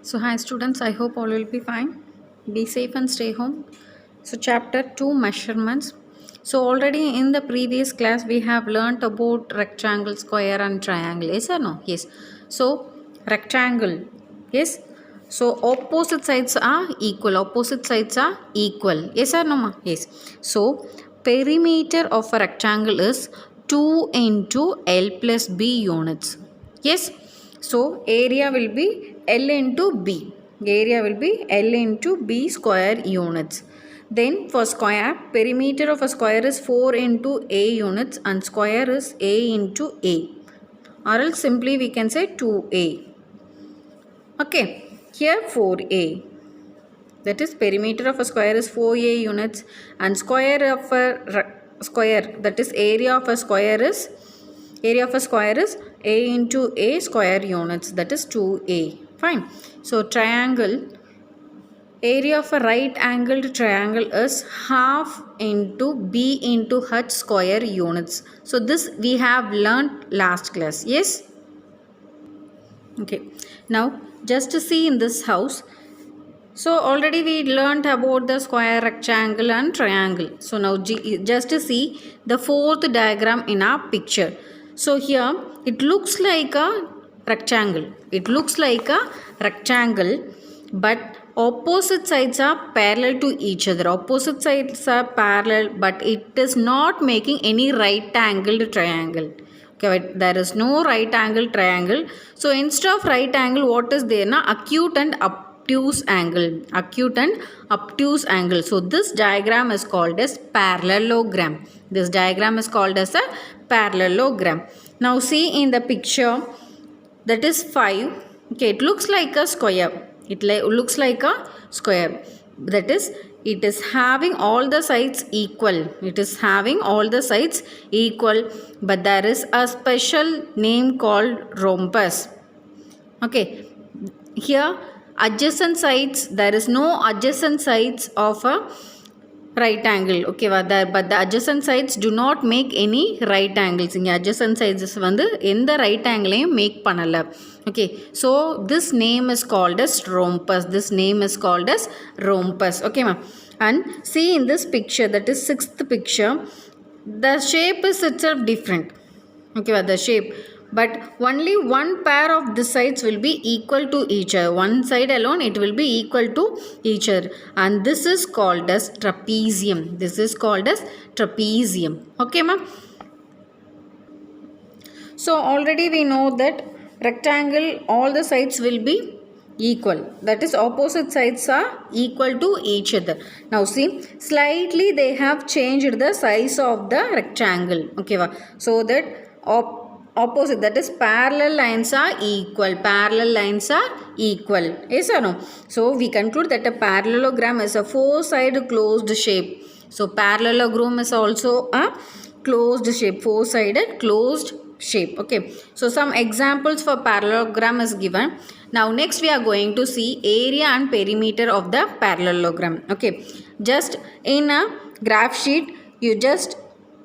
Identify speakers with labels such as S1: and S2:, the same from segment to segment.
S1: So, hi students, I hope all will be fine. Be safe and stay home. So, chapter 2 measurements. So, already in the previous class, we have learnt about rectangle, square, and triangle. Yes or no? Yes. So, rectangle. Yes. So, opposite sides are equal. Opposite sides are equal. Yes or no? Ma? Yes. So, perimeter of a rectangle is 2 into L plus B units. Yes. So area will be L into B. Area will be L into B square units. Then for square, perimeter of a square is 4 into A units and square is A into A. Or else simply we can say 2A. Okay. Here 4A. That is perimeter of a square is 4A units and square of a square, that is area of a square is A into A square units, that is 2A. Fine. So triangle, area of a right angled triangle is half into B into H square units. So this we have learnt last class. Yes. Okay. Now just to see in this house. So already we learnt about the square, rectangle and triangle. So now just to see the fourth diagram in our picture. So here it looks like a rectangle. It looks like a rectangle, but opposite sides are parallel to each other. Opposite sides are parallel, but it is not making any right angled triangle. Okay, but there is no right angle triangle. So instead of right angle, what is there? Na? Acute and obtuse angle. Acute and obtuse angle. So this diagram is called as parallelogram. This diagram is called as a parallelogram. Now see in the picture, that is 5. Okay, it looks like a square. It looks like a square. That is, it is having all the sides equal. It is having all the sides equal, but there is a special name called rhombus. Okay, here adjacent sides, there is no adjacent sides of a right angle. Okay, but the adjacent sides do not make any right angles. In adjacent sides வந்து எந்த right angle make பண்ணல. Okay, so this name is called as rhombus. This name is called as rhombus. Okay, ma'am. And see in this picture, that is sixth picture, the shape is itself different. Okay, the shape, but only one pair of the sides will be equal to each other. One side alone it will be equal to each other, and this is called as trapezium. This is called as trapezium. Okay, ma'am. So already we know that rectangle, all the sides will be equal, that is opposite sides are equal to each other. Now see, slightly they have changed the size of the rectangle. Okay, so that opposite, that is parallel lines are equal. Parallel lines are equal. Yes or no? So we conclude that a parallelogram is a four-sided closed shape. So parallelogram is also a closed shape, four-sided closed shape. Okay, so some examples for parallelogram is given. Now next we are going to see area and perimeter of the parallelogram. Okay, just in a graph sheet you just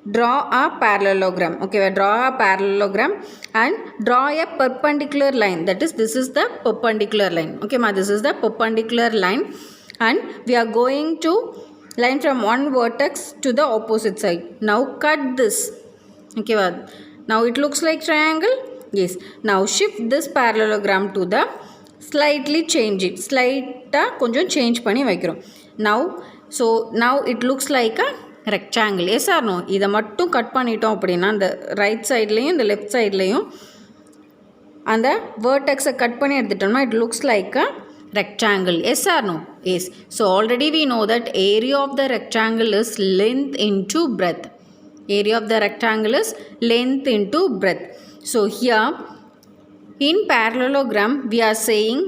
S1: draw a parallelogram. Okay, we draw a parallelogram and draw a perpendicular line. That is, this is the perpendicular line. Okay, ma, this is the perpendicular line, and we are going to line from one vertex to the opposite side. Now cut this. Okay, now it looks like triangle. Yes, now shift this parallelogram to the, slightly change it, slight konjam change பண்ணி வைக்கிறோம். Now, so now it looks like a rectangle. Yes or no? இதை மட்டும் cut பண்ணிட்டோம் அப்படின்னா அந்த right சைட்லேயும் இந்த left சைட்லேயும் அந்த வேர்டெக்ஸை கட் பண்ணி எடுத்துட்டோம்னா it looks like a rectangle. Yes or no? Yes. So already we know that area of the rectangle is length into breadth. Area of the rectangle is length into breadth. So here in parallelogram we are saying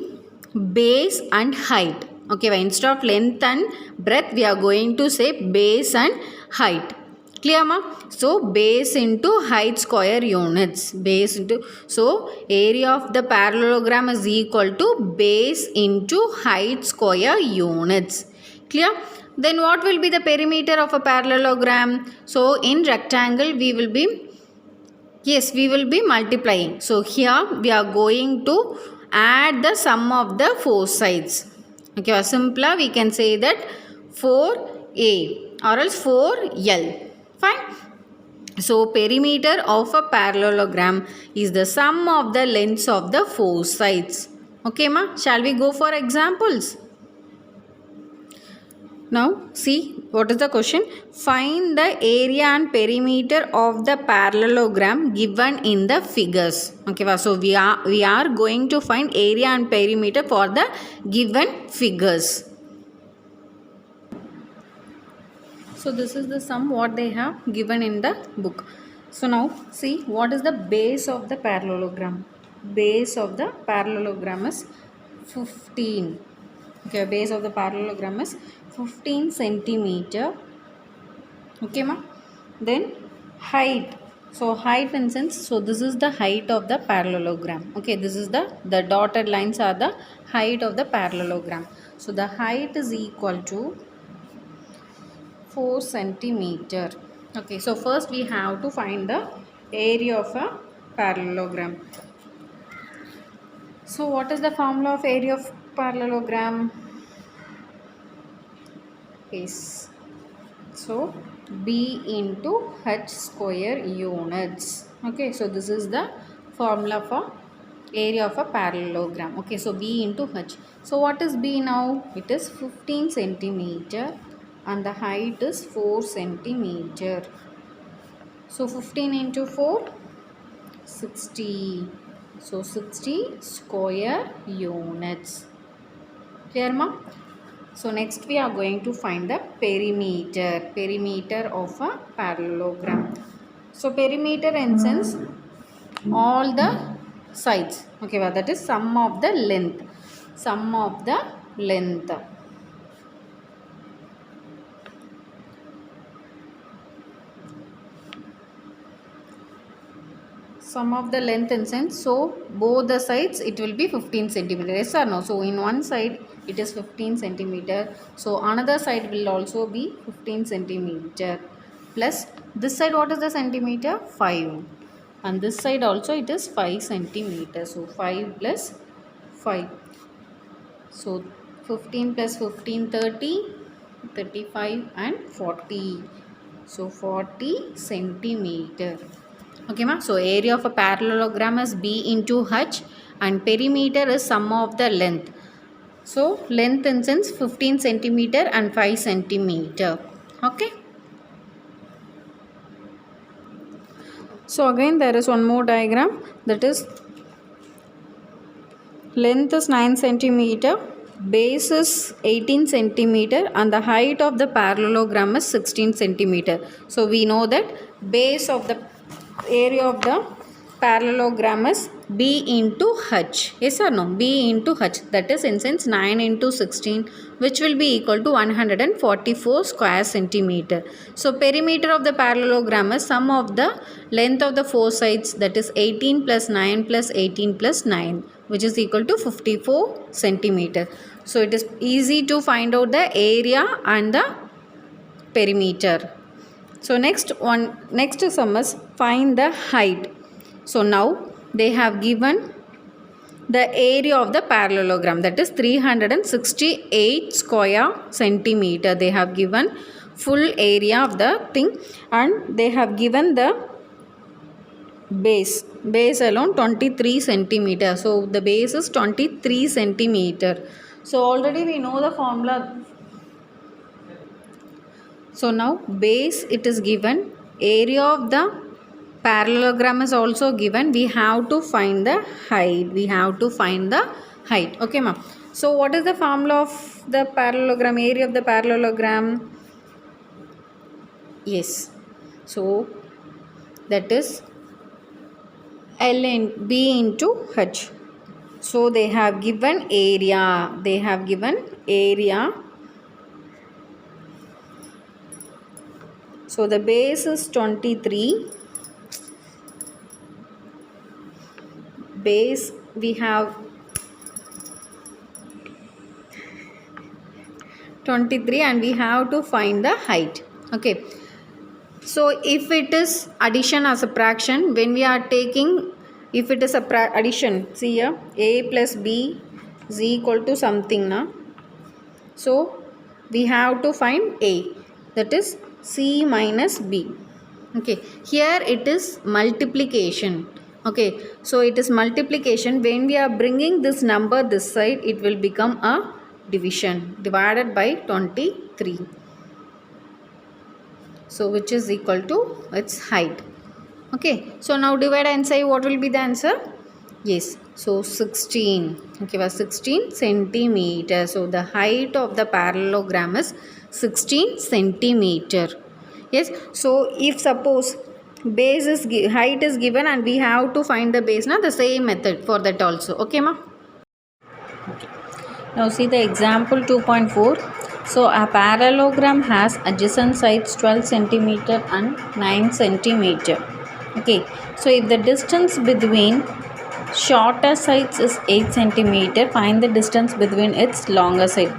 S1: base and height. Okay, instead of length and breadth we are going to say base and height. Clear, ma? So base into height square units. Base into, so area of the parallelogram is equal to base into height square units. Clear? Then what will be the perimeter of a parallelogram? So in rectangle we will be, yes, we will be multiplying. So here we are going to add the sum of the four sides. Okay, or simpler we can say that 4a or else 4l. Fine. So perimeter of a parallelogram is the sum of the lengths of the four sides. Okay ma, shall we go for examples? Now see what is the question. Find the area and perimeter of the parallelogram given in the figures. Okay, so we are going to find area and perimeter for the given figures. So this is the sum what they have given in the book. So now see what is the base of the parallelogram. Base of the parallelogram is 15. Okay, base of the parallelogram is 15 centimeter. Okay ma. Then height. So height in sense, so this is the height of the parallelogram. Okay, this is the dotted lines are the height of the parallelogram. So the height is equal to 4 centimeter. Okay, so first we have to find the area of a parallelogram. So what is the formula of area of parallelogram? Is so B into H square units. Okay, so this is the formula for area of a parallelogram. Okay, so B into H. So what is B now? It is 15 centimeter and the height is 4 centimeter. So 15 into 4, 60. So 60 square units. Clear ma? So next we are going to find the perimeter of a parallelogram. So perimeter in sense all the sides. Okay, well, that is sum of the length. Sum of the length. Sum of the length in sense, so both the sides it will be 15 centimeter. Yes or no? So in one side it is 15 centimeter. So another side will also be 15 centimeter. Plus this side what is the centimeter? 5. And this side also it is 5 centimeter. So 5 plus 5. So 15 plus 15, 30, 35 and 40. So 40 centimeter. Okay ma, so area of a parallelogram is B into H and perimeter is sum of the length. So length in sense 15 centimeter and 5 centimeter. Okay. So again there is one more diagram, that is length is 9 centimeter, base is 18 centimeter and the height of the parallelogram is 16 centimeter. So we know that base of the area of the parallelogram is B into H. Yes or no? B into H. That is in sense 9 into 16, which will be equal to 144 square centimeter. So perimeter of the parallelogram is sum of the length of the four sides, that is 18 plus 9 plus 18 plus 9, which is equal to 54 centimeter. So it is easy to find out the area and the perimeter. So next sum is find the height. So now they have given the area of the parallelogram, that is 368 square centimeter. They have given full area of the thing and they have given the base alone 23 centimeter. So the base is 23 centimeter. So already we know the formula. So now base it is given, area of the parallelogram is also given. We have to find the height. Okay ma'am. So what is the formula of the parallelogram, area of the parallelogram? Yes. So that is L and B into H. So they have given area. So the base is 23. Base we have 23 and we have to find the height. Okay. So if it is addition or subtraction, when we are taking if it is a addition, see here, a plus b is equal to something now. So we have to find a, that is c minus b. Okay, here it is multiplication. Okay, so it is multiplication. When we are bringing this number this side, it will become a division, divided by 23. So which is equal to its height. Okay, so now divide and say what will be the answer. Yes, so 16. Okay, was 16 centimeter. So the height of the parallelogram is 16 centimeter. Yes, so if suppose base is height is given and we have to find the base, now the same method for that also. Okay ma. Okay. Now see the example 2.4. So a parallelogram has adjacent sides 12 centimeter and 9 centimeter. Okay, so if the distance between shorter sides is 8 centimeter, find the distance between its longer side.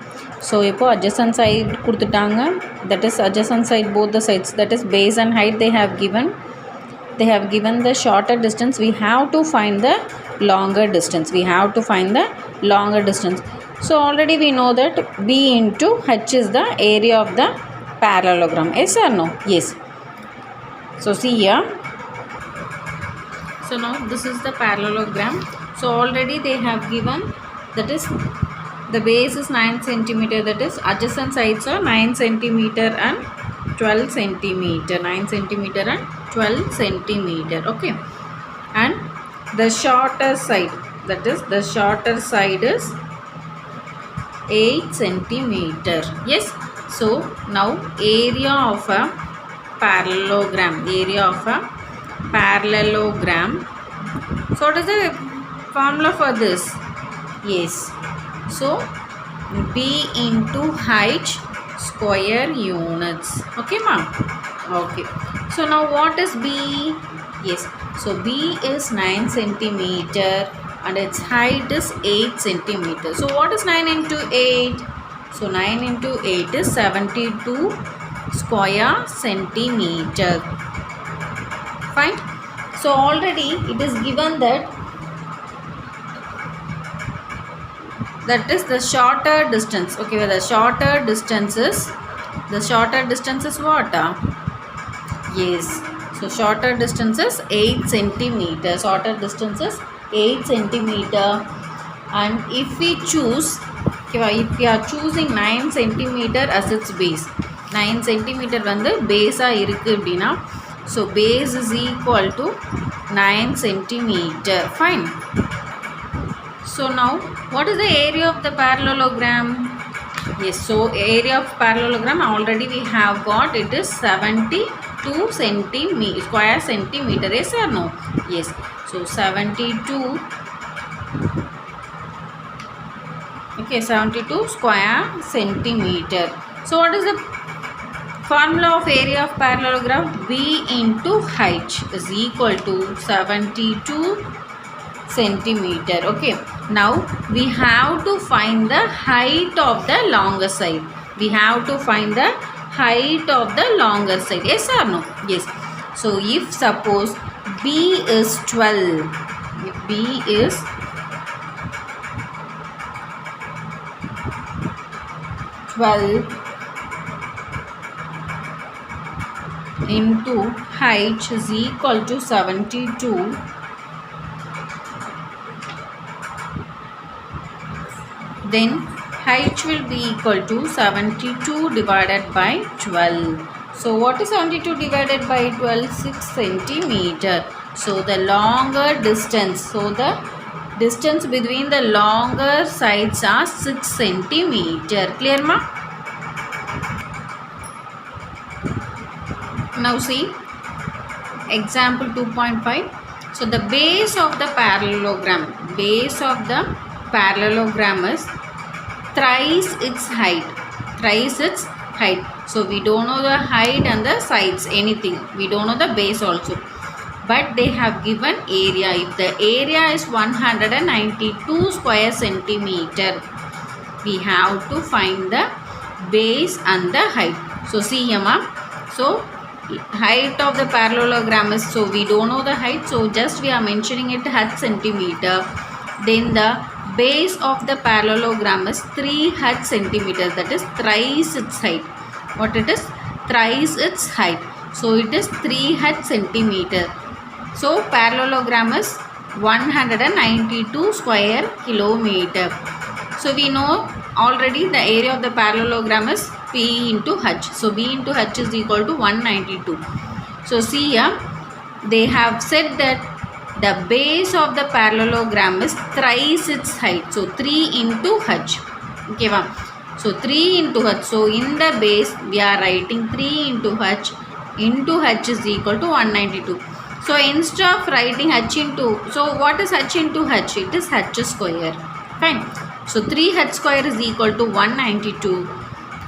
S1: So இப்போ adjacent side கொடுத்துட்டாங்க, that is adjacent side both the sides, that is base and height they have given the shorter distance. We have to find the longer distance. So already we know that b into h is the area of the parallelogram. Yes or no? Yes. So see here. So now this is the parallelogram. So already they have given, that is the base is 9 centimeter, that is adjacent sides are 9 centimeter and 12 centimeter. 9 centimeter and 12 centimeter. Okay. And the shorter side, that is the shorter side is 8 centimeter. Yes. So now area of a parallelogram. So what is the formula for this? Yes. So b into height square units. Okay ma'am. Okay. So now what is b? Yes. So b is 9 centimeter and its height is 8 centimeter. So what is 9 into 8? So 9 into 8 is 72 square centimeter. Fine. So already it is given that is the shorter distance. Okay, well, the shorter distance is what? Yes. So shorter distance is 8 centimeter. Shorter distance is 8 centimeter. And if we choose, if we are choosing 9 centimeter as its base, 9 centimeter வந்து base இருக்கு அப்படினா, so base is equal to 9 centimeter. Fine. So now what is the area of the parallelogram? Yes, so area of parallelogram already we have got, it is 72 centimeter square centimeter. Yes or no? Yes. So 72 square centimeter. So what is the formula of area of parallelogram? B into height is equal to 72 centimeter. Okay. Now we have to find the height of the longer side. Yes or no? Yes. So if suppose b is 12, if b is 12 into height is equal to 72, then height will be equal to 72 divided by 12. So what is 72 divided by 12? 6 centimeter. So the longer distance, so the distance between the longer sides are 6 centimeter. Clear ma? Now see example 2.5. So the base of the parallelogram is thrice its height. So we don't know the height and the sides, anything. We don't know the base also. But they have given area. If the area is 192 square centimeter, we have to find the base and the height. So see here ma'am. So height of the parallelogram is, so we don't know the height, so just we are mentioning it H centimeter. Then the base of the parallelogram is 3 H centimeters, that is thrice its height. What it is? Thrice its height. So it is 3 H centimeter. So parallelogram is 192 square kilometer. So we know already the area of the parallelogram is P into H. So B into H is equal to 192. So see here, they have said that the base of the parallelogram is thrice its height. So 3 into H. Okay, wow. So 3 into H. So in the base we are writing 3 into H is equal to 192. So instead of writing H into, so what is H into H? It is H square. Fine. So 3H square is equal to 192.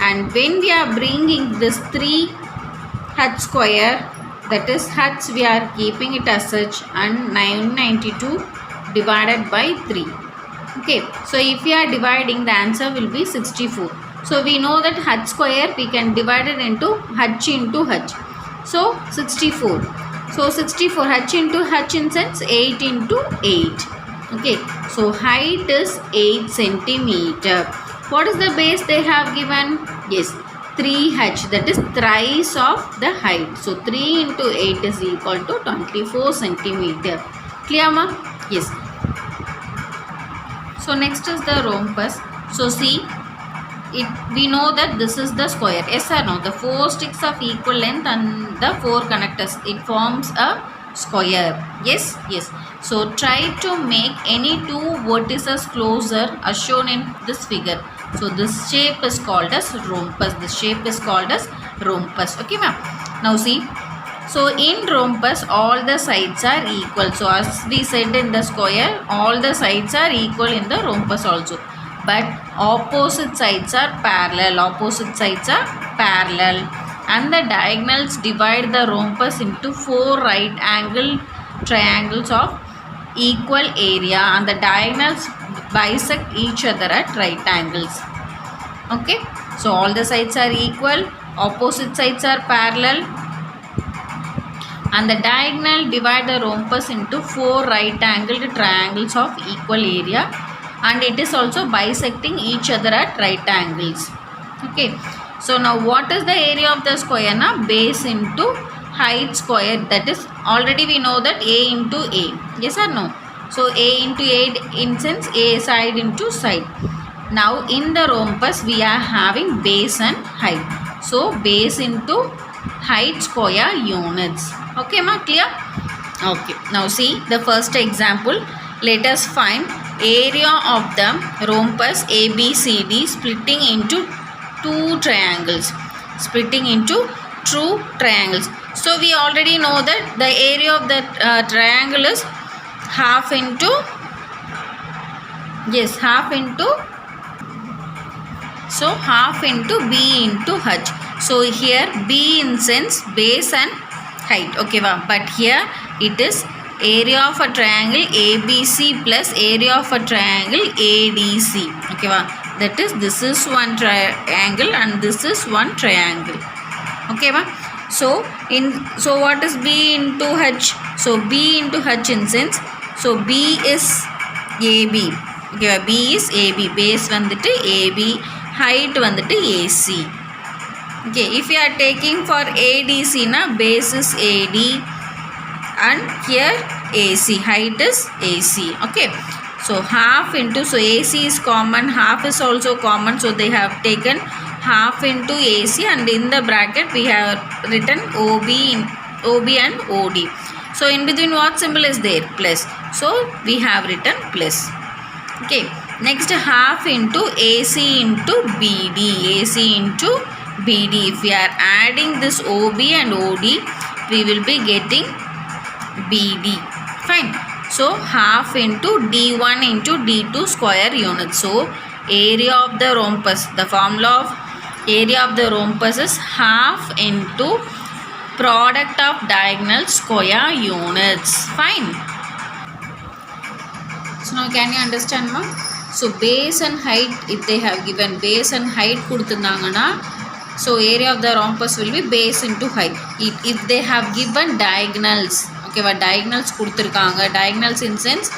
S1: And when we are bringing this 3H square, that is H, we are keeping it as such, and 992 divided by 3. Okay. So if we are dividing, the answer will be 64. So we know that H square we can divide it into H into H. So 64. So 64 H into H in sense 8 into 8. Okay, so height is 8 centimeter. What is the base they have given? Yes, 3H, that is thrice of the height. So 3 into 8 is equal to 24 centimeter. Clear, ma? Yes. So next is the rhombus. So see, we know that this is the square. Yes or no? The 4 sticks of equal length and the 4 connectors, it forms a square. Yes, yes. So try to make any 2 vertices closer as shown in this figure. So this shape is called as rhombus. This shape is called as rhombus. Okay, ma'am. Now see. So in rhombus all the sides are equal. So as we said in the square, all the sides are equal in the rhombus also. But opposite sides are parallel. Opposite sides are parallel. And the diagonals divide the rhombus into 4 right angle triangles of equal area, and the diagonals bisect each other at right angles. Okay, so all the sides are equal, opposite sides are parallel, and the diagonal divide the rhombus into 4 right angled triangles of equal area, and it is also bisecting each other at right angles. Okay, so now what is the area of the square? Na? Base into height square, that is already we know that A into A. Yes or no? So A into A in sense A side into side. Now in the rhombus we are having base and height. So base into height square units. Okay, ma, clear? Okay. Now see the first example. Let us find area of the rhombus ABCD splitting into 2 triangles. Splitting into 2 triangles. So we already know that the area of the triangle is half into, yes, half into, so half into B into H. So here B in sense base and height. Okay, but here it is area of a triangle ABC plus area of a triangle ADC. Okay, that is this is one triangle and this is one triangle. Okay, so what is B into H? So B into H in sense, so B is AB. Okay, B is AB, base vandittu AB, height vandittu AC. Okay, if you are taking for ADC na, base is AD and here AC, height is AC. Okay, so half into, so AC is common, half is also common, so they have taken half into AC, and in the bracket we have written OB and OD. So in between what symbol is there? Plus. So we have written plus. Okay, next half into AC into BD. AC into BD. If we are adding this OB and OD, we will be getting BD. Fine. So half into D1 into D2 square units. So area of the rhombus, the formula of area of the rhombus is half into product of diagonal square units. Fine. So now can you understand, ma? So base and height, if they have given base and height kuduthundangana, So area of the rhombus will be base into height. If they have given diagonals, okay va, diagonals கொடுத்திருக்காங்க, diagonals in sense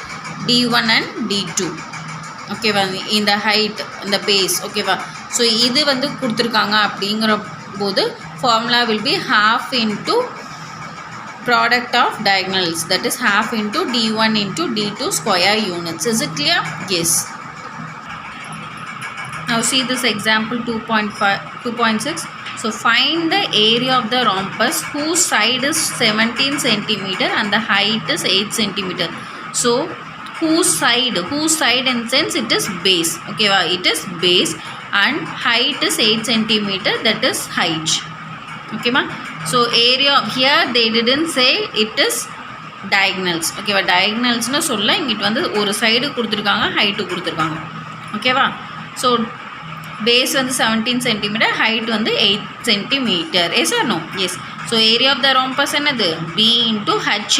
S1: d1 and d2, okay va, in the height, in the base, okay va. So இது வந்து கொடுத்திருக்காங்க அப்படிங்கிற போது formula will be half into product of diagonals, that is half into d1 into d2 square units. Is it clear? Yes. Now see this example 2.6. So find the area of the rhombus whose side is 17 centimeter and the height is 8 centimeter. So whose side in sense it is base, okay va, it is base and height is 8 centimeter, that is height, okay ma. So area here they didn't say it is diagonals, okay va, diagonals na solla inga வந்து ஒரு side கொடுத்திருக்காங்க, height கொடுத்திருக்காங்க, okay va. So base வந்து 17 cm, height வந்து 8 cm. Yes or no? Yes. So area of the rhombus என்னது? B into H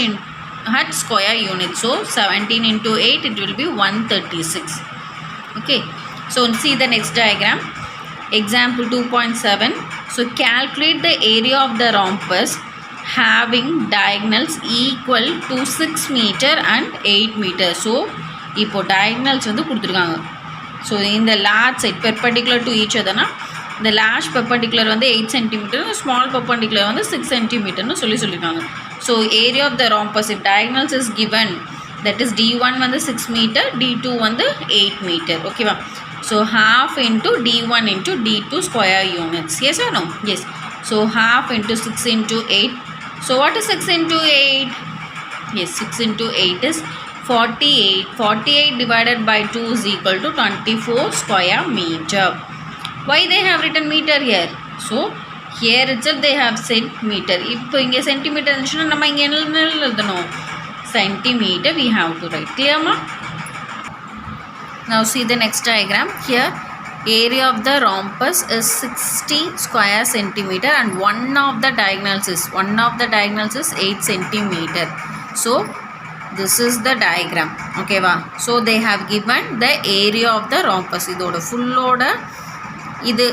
S1: square unit. So 17 into 8 it will be 136. Okay. So see the next diagram. Example 2.7. So calculate the area of the rhombus having diagonals equal to 6 meter and 8 meter. So இப்போ diagonals வந்து கொடுத்திருக்காங்க. So in the large side perpendicular to each other na, the large perpendicular வந்து 8 cm, small perpendicular வந்து 6 cm னு சொல்லிருக்காங்க. So area of the rhombus if diagonals is given, that is d1 வந்து 6 meter, d2 வந்து 8 meter, okay va. So half into d1 into d2 square units. Yes or no? Yes. So half into 6 into 8. So what is 6 into 8? Yes, 6 into 8 is 48. 48 divided by 2 is equal to 24 square meter. Why they have written meter here? So here itself they have said meter. இப்போ இங்கே centimeter இருந்துச்சுன்னா நம்ம இங்கே என்ன எழுதணும்? Centimeter we have to write. Clear ma? Now see the next diagram. Here area of the rhombus is 60 square centimeter and one of the diagonals is 8 centimeter. So this is the diagram, okay va. So they have given the area of the rhombus, idoda full oda idu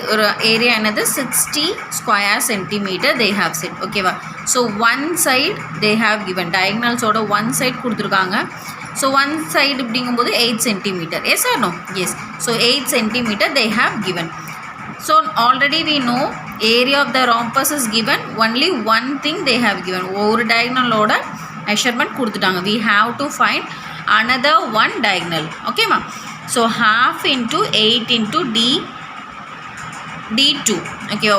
S1: area another 60 square centimeter they have said, okay va. So one side they have given diagonals oda one side kuduthirukanga. So one side அப்படிங்கும்போது 8 centimeter. Yes or no? Yes. So 8 centimeter they have given. So already we know area of the rhombus is given, only one thing they have given, ஒரு diagonal ஓட measurement கொடுத்துட்டாங்க. We have to find another one diagonal, okay ma. So half into 8 into d2, okay,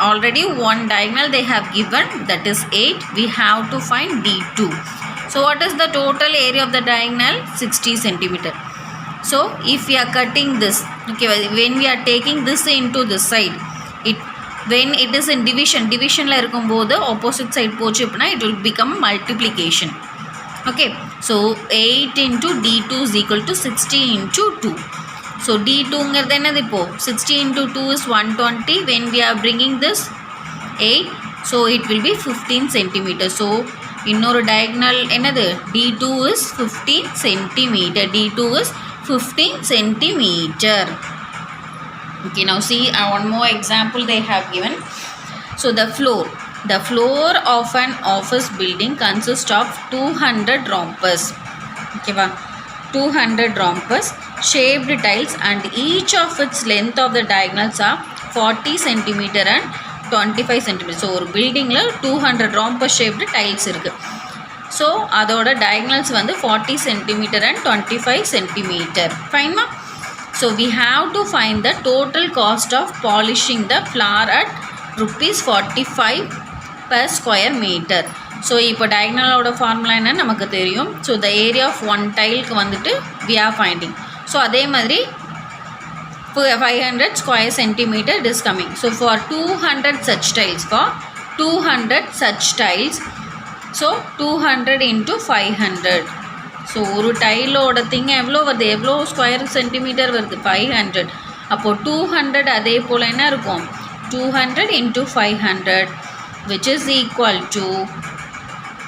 S1: already one diagonal they have given, that is 8. We have to find d2. So what is the total area of the diagonal? 60 centimeter. So if we are cutting this, okay, when we are taking this into this side, when it is in divisionல இருக்கும்போது opposite side போச்சு அப்படினா it will become multiplication, okay. So 8 into d2 is equal to 60 into 2. So d2ங்கிறது என்னது? இப்போ 60 into 2 is 120. When we are bringing this 8, so it will be 15 centimeter. So இன்னொரு diagonal என்னது? d2 is 15 centimeter. d2 is 15 centimeter. Okay, now see one more example they have given. So the floor of an office building consists of 200 rhombus, okay va, 200 rhombus shaped tiles and each of its length of the diagonals are 40 centimeter and 25 centimeter. So ஒரு buildingல 200 rhombus shaped tiles இருக்கு. So அதோட diagonals வந்து 40 centimeter and 25 centimeter. Fine ma? So we have to find the total cost of polishing the floor at rupees 45 per square meter. So இப்போ diagonal ஓட formula என்ன நமக்கு தெரியும். So the area of one tile க்கு வந்துட்டு we are finding. So அதே மாதிரி 500 square centimeter it is coming. So for 200 such tiles, so 200 into 500. So ஒரு டைலோட திங் எவ்வளோ வருது, எவ்வளோ ஸ்கொயர் சென்டிமீட்டர் வருது? 500. அப்போது 200 அதே போல் என்ன இருக்கும்? 200 into 500 which is equal to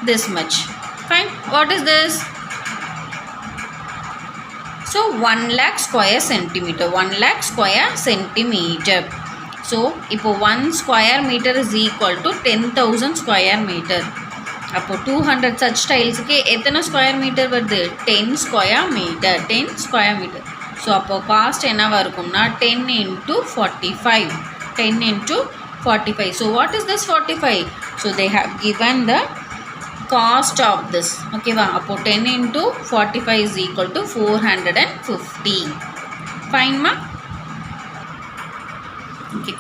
S1: this much. Fine. What is this? So 1 lakh square centimeter. 1 lakh square centimeter. So இப்போ 1 square meter is equal to 10,000 square meter. அப்போ 200 such tiles-க்கு எத்தனை ஸ்கொயர் மீட்டர் வருது? 10 square meter. 10 square meter. So அப்போ cost என்னவா இருக்கும்னா 10 into 45. 10 into 45. So what is this 45? So they have given the cost of this. Okay va? அப்போ 10 into 45 is equal to 450. Fine ma? Okay.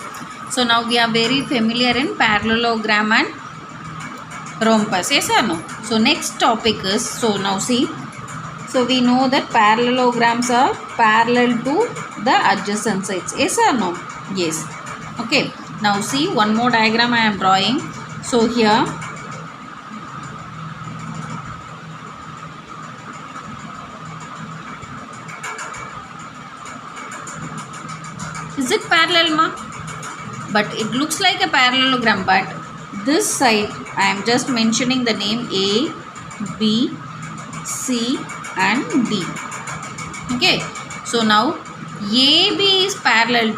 S1: So now we are very familiar in parallelogram and rhombus. Yes or no? So next topic is, so now see, so we know that parallelograms are parallel to the adjacent sides. Yes or no? Yes. Okay. Now see, one more diagram I am drawing. So here, is it parallel ma? But it looks like a parallelogram, but this side I am just mentioning the name A, B, C and D. Okay. So now AB is parallel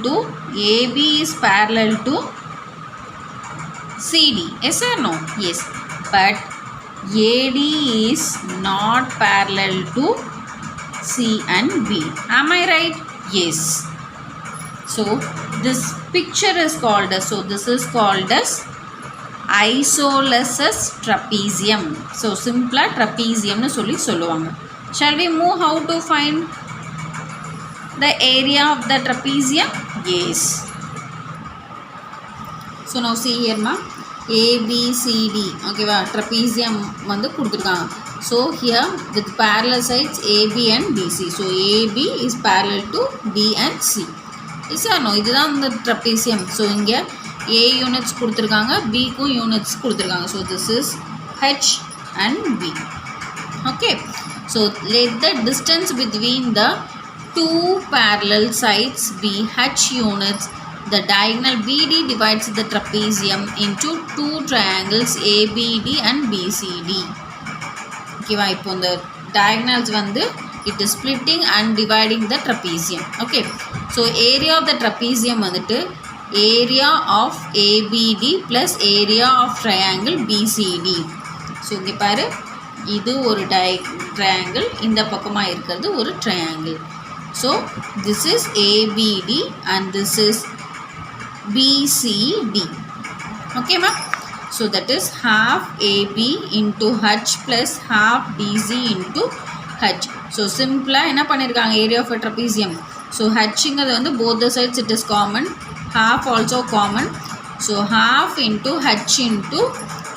S1: to CD. Yes or no? Yes. But AD is not parallel to C and B. Am I right? Yes. So this picture is called as, so this is called as isosceles trapezium. So simply trapezium nu solluvaanga. Shall we move how to find the area of the trapezium? Yes. So now see here ma, A, B, C, D. Okay va, trapezium vandu kuduthirukanga. So here with parallel sides AB and BC. So AB is parallel to D and C. Is or no? இதுதான் இந்த trapezium. So இங்கே A units கொடுத்துருக்காங்க, B க்கும் units கொடுத்துருக்காங்க. So this is H and B. Okay. So let the distance between the two parallel sides be H units. The diagonal BD divides the trapezium into two triangles ABD and BCD. Okay, இப்போ இந்த diagonals வந்து it is splitting and dividing the trapezium. Okay. So area of the trapezium வந்துட்டு area of ABD plus area of triangle BCD. So இங்கே பாரு, இது ஒரு triangle, இந்த பக்கமாக இருக்கிறது ஒரு triangle. So this is ABD and this is BCD. Okay ma? So that is half AB into H plus half DC into H. So simple என்ன பண்ணிருக்காங்க, area of a trapezium. So H இங்கிறது வந்து both the sides it is common, half also common. So half into H into,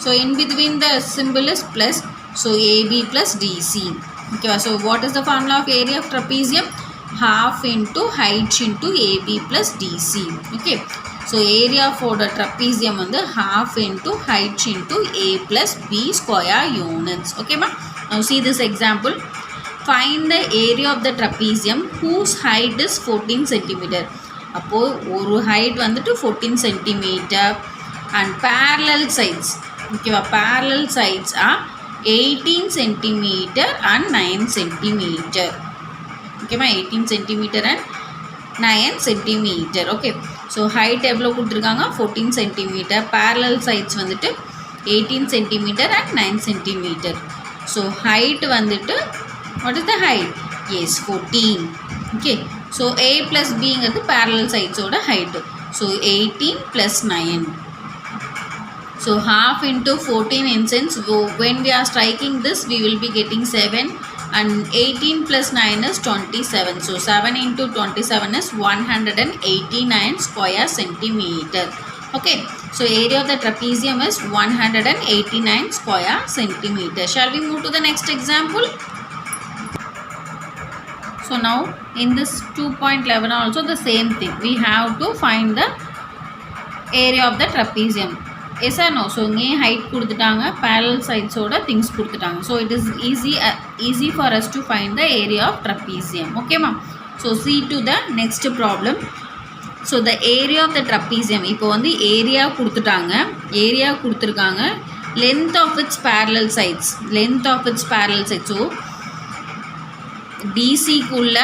S1: so in between the symbol is plus, so AB plus DC. Okay, so what is the formula of area of trapezium? Half into H into AB plus DC. Okay. So area for the trapezium வந்து half into H into A plus B square units. Okay ma? Now see this example. Find the area of the trapezium whose height is 14 cm. அப்போ ஒரு height வந்துட்டு 14 cm and parallel sides. Okay va? Parallel sides are 18 cm and 9 cm. Okay ma? 18 cm and 9 cm. Okay. So height எவ்வளோ கொடுத்துருக்காங்க, 14 cm. Parallel sides வந்துட்டு 18 cm and 9 cm. So height வந்துட்டு, what is the height? Yes, 14. Okay. So A plus B ங்கிறது parallel sides ஓட height. So 18 plus 9. So half into 14 in sense, when we are striking this we will be getting 7 and 18 plus 9 is 27. So 7 into 27 is 189 square centimeter. Okay. So area of the trapezium is 189 square centimeter. Shall we move to the next example? So now in this 2.11 also the same thing. We have to find the area of the trapezium. Yes or no? So இங்கே height கொடுத்துட்டாங்க, parallel sides ஓட things கொடுத்துட்டாங்க. So it is easy for us to find the area of trapezium. Okay ma? So see to the next problem. So the area of the trapezium, இப்போ வந்து area கொடுத்துருக்காங்க, length of its parallel sides. So DC குள்ள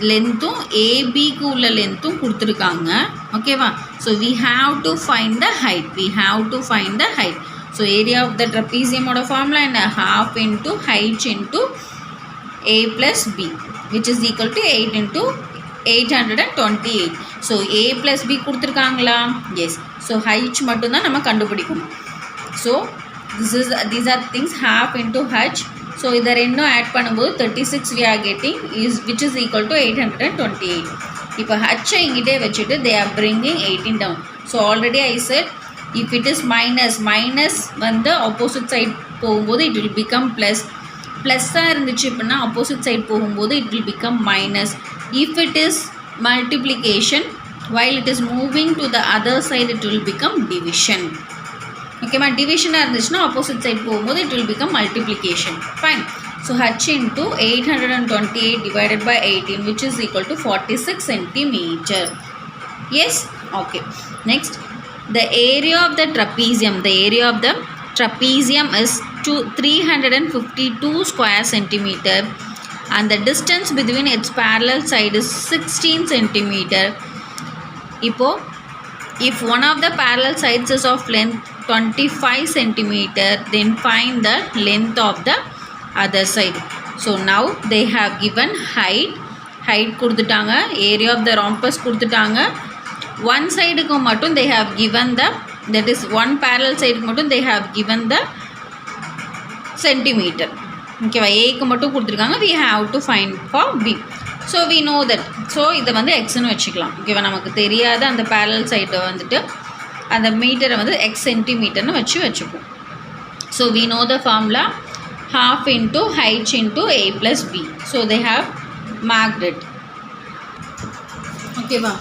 S1: லென்த்தும் ஏபிக்கு உள்ள லென்த்தும் கொடுத்துருக்காங்க. ஓகேவா? So we have to find the height. So area of the ட்ரப்பீசியமோட formula என்ன? half into height into a plus b which is equal to 8 into 828. So a plus b கொடுத்துருக்காங்களா? S. So height மட்டும்தான் நம்ம கண்டுபிடிக்கணும். So these are things half into h. So இதை ரெண்டும் add பண்ணும்போது 36 we are getting which is equal to 828. இப்போ ஹச்சை இங்கிட்டே வச்சுட்டு they are bringing 18 down. So already I said if it is minus வந்து opposite side போகும்போது it will become plus. ப்ளஸ்ஸாக இருந்துச்சு அப்படின்னா opposite side போகும்போது it will become minus. If it is multiplication while it is moving to the other side it will become division. ஓகேமா? டிவிஷனாக இருந்துச்சுன்னா opposite side போகும்போது it will become multiplication. Fine. So h into 828 divided by 18 which is equal to 46 centimeter. Yes? Okay. Next, the area of the trapezium. The area of the trapezium is 352 square centimeter and the distance between its parallel side is 16 centimeter. இப்போ if one of the parallel sides is of length 25 centimeter then find the length of the other side. So now they have given height கொடுத்துட்டாங்க, area of the rhombus கொடுத்துட்டாங்க. one சைடுக்கு மட்டும் they have given the, that is one parallel side மட்டும் they have given the centimeter. ஓகேவா? ஏக்கு மட்டும் கொடுத்துருக்காங்க. we have to find for b. So we know that. So இதை வந்து எக்ஸ்ன்னு வச்சுக்கலாம். ஓகேவா? நமக்கு தெரியாத அந்த parallel சைடை வந்துட்டு அந்த மீட்டரை வந்து எக்ஸ் சென்டிமீட்டர்னு வச்சுப்போம். So we know the formula half into height into a plus b. So they have marked it. ஓகேவா?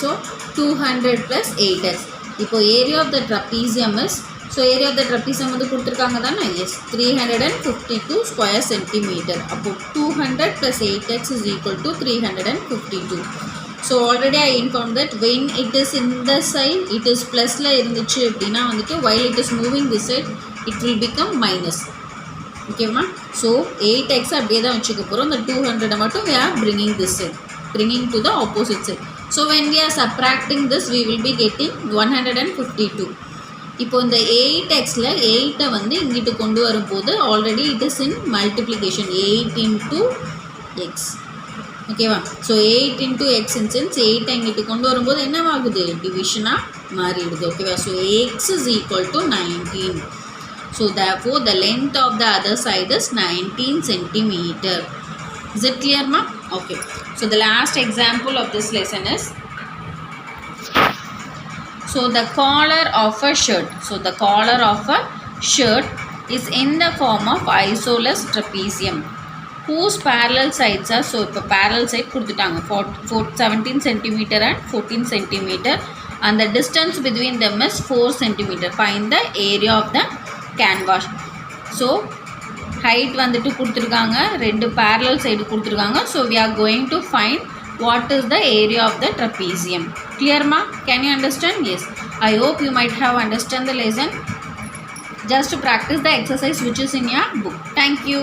S1: So 200 plus 8x. இப்போ area of the trapezium is, so area of the trapezium வந்து கொடுத்துருக்காங்க தானே? Yes, 352 square centimetre. அப்போது 200 plus 8x is equal to 352. So already I inform that when it is in the side it is ப்ளஸில் இருந்துச்சு அப்படின்னா வந்துட்டு while it is moving this side it will become minus. ஓகேவா? So 8x அப்படியே தான் வச்சுக்க போகிறோம். இந்த 200 மட்டும் we are bringing this side, bringing to the opposite side. So when we are subtracting this we will be getting 152. இப்போ இந்த 8xல 8 வந்து இங்கிட்டு கொண்டு வரும்போது already it is in multiplication, 8 into x. ஓகேவா? So 8 into x in sense 8 இங்கிட்டு கொண்டு வரும்போது என்னவாகுது? டிவிஷனாக மாறிடுது. ஓகேவா? So x is equal to 19. So therefore the length of the other side is 19 centimeter. Is it clear, ma? Okay. So the last example of this lesson is, so the collar of a shirt. So the collar of a shirt is in the form of isosceles trapezium whose parallel sides are, so இப்போ parallel side கொடுத்துட்டாங்க 17 centimeter and 14 centimeter and the distance between them is 4 centimeter. Find the area of the canvas. So height வந்துட்டு கொடுத்துருக்காங்க, ரெண்டு parallel side கொடுத்துருக்காங்க. So we are going to find what is the area of the trapezium. Clear, ma? Can you understand? Yes. I hope you might have understand the lesson. Just to practice the exercise which is in your book. Thank you.